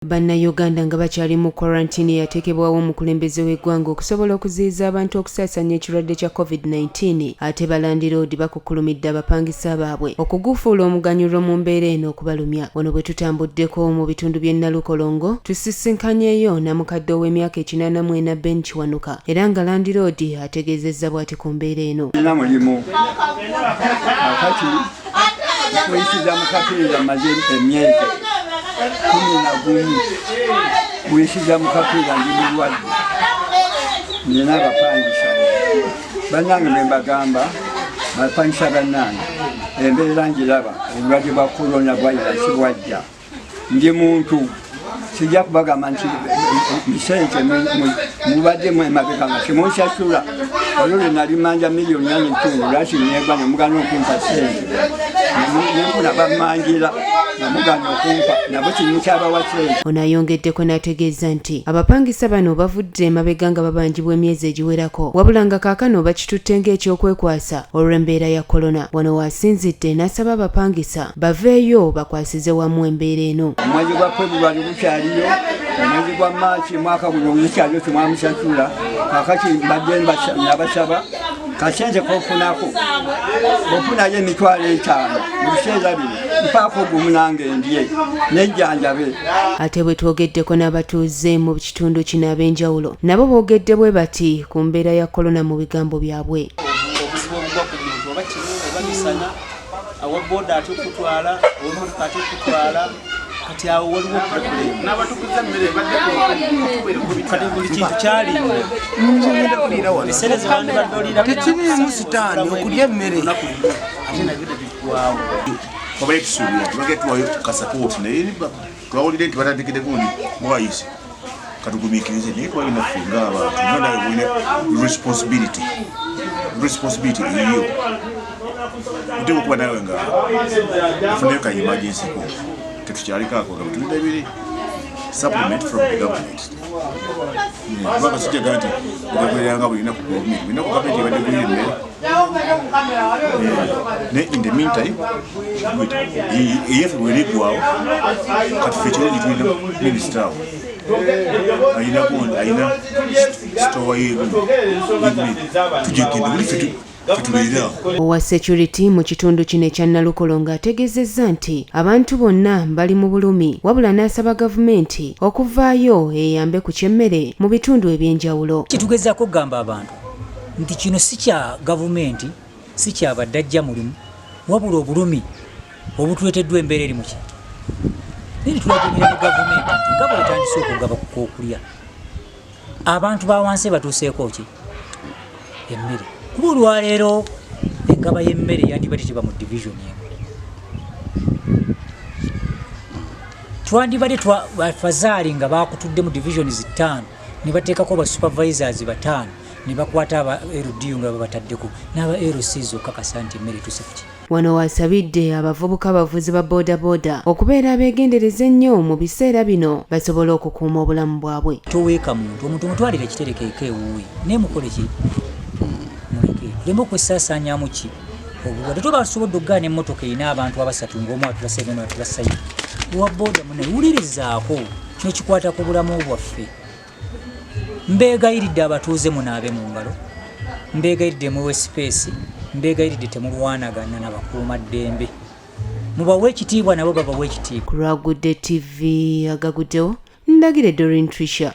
Bannayuganda nga bakyali mu quarantine yateekebwawo omukulembeze w'eggwanga okusobola okuziyiza abantu okusaasaanya ekirwadde kya COVID-19 ate balandiroodi bakukulumidde abapangisa baabwe okugufuula omuganyulo mu mbeera eno okubalumya. Wano bwe tutambuddeko mu bitundu by'e Nalukolongo tusisinkannyeyo namukadde ow'emyaka 84 Ben Kiwanuka era nga landiroodi ategeezezza bw'ati ku mbeera eno. Mulimu akati kuyisiza mu kapiira maze emyezi 11 kuyisiza mu kapiira ndi mulwadde nina abapangisa bannange be mbagamba bapangisa bannange embeera ngiraba obulwadde bwa korona bwayira sibwajja ndi muntu sijja kubagamba nti misente mubadde emabega nga temunsasula olwo nali manja miliyoni 4.5 lwaki neegwa nemugana okumpa sente nempuna bamanjira namugana okumpa nabo kimukyaba sente. Ono ayongeddeko n'ategeeza nti abapangisa bano bavudde emabega nga babanjibwa emyezi egiwerako wabula nga kaakano bakitutte ng'ekyokwekwasa olw'embeera ya korona. Wano waasinzidde n'asaba abapangisa baveeyo bakwasize wamu embeera eno. Omwezi gwa February gukyaliyo, omwezi gwa Maachi mwaka guno gukyaliyo temwamusasula kaakati mbadde nabasaba kasente kofunako ofunayo $5,000 mu biseera bino mpaako gumu nange ndye nejjanjabe. Ate bwe twogeddeko n'abatuuze mu kitundu kino ab'enjawulo nabo boogedde bwe bati ku mbeera ya korona mu bigambo byabwe. Obuzibu obugwa ku muntu oba kino oba misana awa booda ate okutwala owamotoka ate okutwala kati awo waliwo kati buli kintu kyalinnye ebiseera ze bandi badde tekirimu sitaani okulya emmere ate nabyo tebigwawo oba ekisuubira tubagetuwayo kasapooti naye twawulire nti batandikire gundi mwayise katugumiikirize naye twalina ffe ng'abantu naye bulina responsibility eyiyo ate okuba nawe nga ofunayo ka emergency ko tetukyalikako nga tulina ebiri supplement from the government kubanga sijaga nti ogagereranga bulina ku government bulina ku government ebadde bulina emmere ne in the meantime eyeffe bweriggwawo kati ffe ekiro gitulina minisita awo ayina sitowa tujegende buli ffe Owa security mu kitundu kino ekya Nalukolongo ategeezezza nti abantu bonna bali mu bulumi wabula n'asaba gavumenti okuvaayo eyambe ku kyemmere mu bitundu eby'enjawulo. Kitugezaako kugamba abantu nti kino si kya gavumenti si kya baddajja mulimu wabula obulumi obutweteddwa embeera eri mu kintu. Nini tulagemera mu gavumenti nti nga bwetandise okugaba k'okulya abantu ba wansi batuuseeko ki emmere. Kuba olwaleero engaba y'emmere yandibadde teba mu division emu. Twandibadde bafazaali nga bakutudde mu divisioni 5 ne bateekako ba supervisors 5 ne bakwata aba LDU nga babataddeko n'aba LCs okukakasa nti emmere tusefuki. Wano wasabidde abavubuka abavuzi ba bodaboda okubeera abeegendereza ennyo mu biseera bino basobole okukuuma obulamu bwabwe. Toweeka omuntu mutwalire ekiterekeeko ewuwe naye mukole ki lemo kwesaasaanyamu ki obulwadde tobasobodde okugaana emmotoka erina abantu abasatu ng'omu atulasa eno atulasa ino owa booda munne wulirizaako kino kikwata ku bulamu bwaffe. Mbeegayiridde abatuuze munaabe mu ngalo, mbeegayiridde muwe space, mbeegayiridde temulwanagana n'abakuumaddembe mubawe ekitiibwa nabo babawe ekitiibwa. Ku Lwagudde TV agaguddewo Ndagire Doreen Trisha.